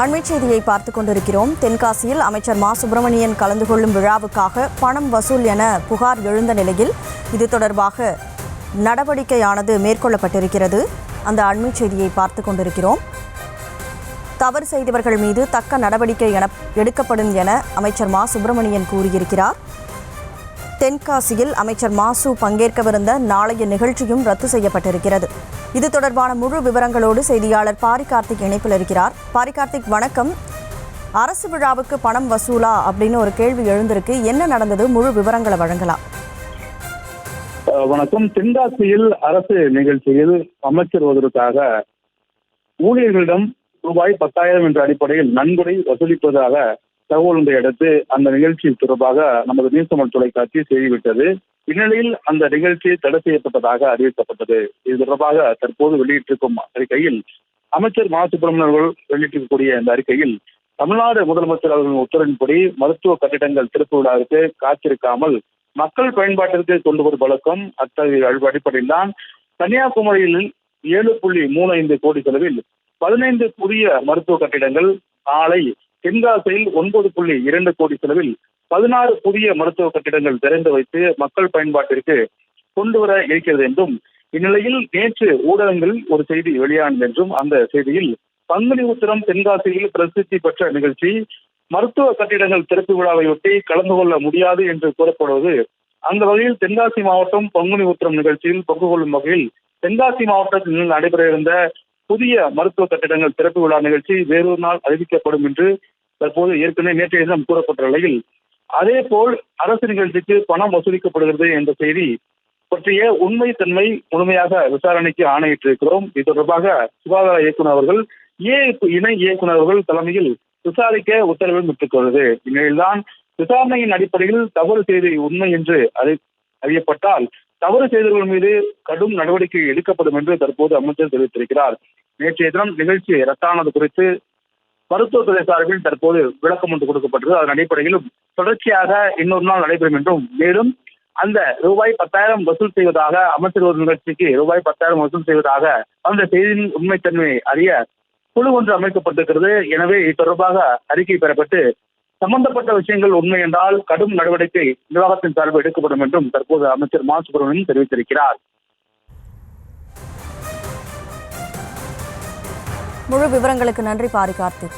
அண்மை செய்தியை பார்த்துக் கொண்டிருக்கிறோம். தென்காசியில் அமைச்சர் மா சுப்பிரமணியன் கலந்து கொள்ளும் விழாவுக்காக பணம் வசூல் என புகார் எழுந்த நிலையில் இது தொடர்பாக நடவடிக்கையானது மேற்கொள்ளப்பட்டிருக்கிறது. அந்த அண்மை செய்தியை பார்த்துக் கொண்டிருக்கிறோம். தவறு செய்தவர்கள் மீது தக்க நடவடிக்கை எடுக்கப்படும் என அமைச்சர் மா சுப்பிரமணியன் கூறியிருக்கிறார். தென்காசியில் அமைச்சர் மாசு பங்கேற்கவிருந்த நாளைய நிகழ்ச்சியும் ரத்து செய்யப்பட்டிருக்கிறது. இது தொடர்பான முழு விவரங்களோடு செய்தியாளர் பாரிகார்த்திக் இணைப்பில் இருக்கிறார். பாரிகார்த்திக், வணக்கம். அரசு விழாவுக்கு பணம் வசூலா அப்படின்னு ஒரு கேள்வி எழுந்திருக்கு. என்ன நடந்தது? முழு விவரங்களை வழங்கலாம். வணக்கம். தென்காசியில் அரசு நிகழ்ச்சியில் அமைச்சர் வருவதற்காக ஊழியர்களிடம் ரூபாய் 10,000 என்ற அடிப்படையில் நன்கொடை வசூலிப்பதாக தகவல் ஒன்றை அடுத்து அந்த நிகழ்ச்சி தொடர்பாக நமது நியூஸ் தமிழ் தொலைக்காட்சி செய்துவிட்டது. இந்நிலையில் அந்த நிகழ்ச்சி தடை செய்யப்பட்டதாக அறிவிக்கப்பட்டது. இது தொடர்பாக தற்போது வெளியிட்டிருக்கும் அறிக்கையில் அமைச்சர் மா சுப்பிரமணியன் அவர்கள் வெளியிட்டிருக்கக்கூடிய இந்த அறிக்கையில் தமிழ்நாடு முதலமைச்சர் அவர்களின் உத்தரவின்படி மருத்துவ கட்டிடங்கள் திறப்பு விழாவிற்கு காத்திருக்காமல் மக்கள் பயன்பாட்டிற்கு கொண்டு வரும் வழக்கம் அத்தகைய அடிப்படையில் தான் கன்னியாகுமரியில் 7.35 கோடி செலவில் 15 புதிய மருத்துவ கட்டிடங்கள், நாளை தென்காசியில் 9.2 கோடி செலவில் 16 புதிய மருத்துவ கட்டிடங்கள் திறந்து வைத்து மக்கள் பயன்பாட்டிற்கு கொண்டு வர இருக்கிறது என்றும், இந்நிலையில் நேற்று ஊடகங்களில் ஒரு செய்தி வெளியானது என்றும், அந்த செய்தியில் பங்குனி உத்திரம் தென்காசியில் பிரசித்தி பெற்ற நிகழ்ச்சி மருத்துவ கட்டிடங்கள் திறப்பு விழாவையொட்டி கலந்து கொள்ள முடியாது என்று கூறப்படுவது, அந்த வகையில் தென்காசி மாவட்டம் பங்குனி உத்திரம் நிகழ்ச்சியில் பங்கு கொள்ளும் வகையில் தென்காசி மாவட்டத்தில் நடைபெற இருந்த புதிய மருத்துவ கட்டிடங்கள் திறப்பு விழா நிகழ்ச்சி வேறொரு நாள் அறிவிக்கப்படும் என்று தற்போது ஏற்கனவே நேற்றைய தினம் கூறப்பட்ட நிலையில், அதே போல் அரசு நிகழ்ச்சிக்கு பணம் வசூலிக்கப்படுகிறது என்ற செய்தி பற்றிய உண்மை தன்மை முழுமையாக விசாரணைக்கு ஆணையிட்டிருக்கிறோம். இது தொடர்பாக சுகாதார இயக்குநர் அவர்கள் இணை இயக்குநர் அவர்கள் தலைமையில் விசாரிக்க உத்தரவு பெற்றுக்கொள்வது. இந்நிலையில்தான் விசாரணையின் அடிப்படையில் தவறு செய்தி உண்மை என்று அறியப்பட்டால் தவறு செய்தவர்கள் மீது கடும் நடவடிக்கை எடுக்கப்படும் என்று தற்போது அமைச்சர் தெரிவித்திருக்கிறார். நேற்றைய தினம் நிகழ்ச்சி ரத்தானது குறித்து மருத்துவத்துறை சார்பில் தற்போது விளக்கம் ஒன்று கொடுக்கப்பட்டது. அதன் அடிப்படையிலும் தொடர்ச்சியாக இன்னொரு நாள் நடைபெறும் என்றும், மேலும் அந்த ரூபாய் 10,000 வசூல் செய்வதாக அமைச்சர் ஒரு நிகழ்ச்சிக்கு ரூபாய் 10,000 வசூல் செய்வதாக அந்த செய்தியின் உண்மைத்தன்மையை அறிய குழு ஒன்று அமைக்கப்பட்டிருக்கிறது. எனவே இது தொடர்பாக அறிக்கை பெறப்பட்டு சம்பந்தப்பட்ட விஷயங்கள் உண்மை என்றால் கடும் நடவடிக்கை நிர்வாகத்தின் சார்பில் எடுக்கப்படும் என்றும் தற்போது அமைச்சர் மா சுப்பிரமணியன் தெரிவித்திருக்கிறார். முழு விவரங்களுக்கு நன்றி பாரிகார்த்திக்.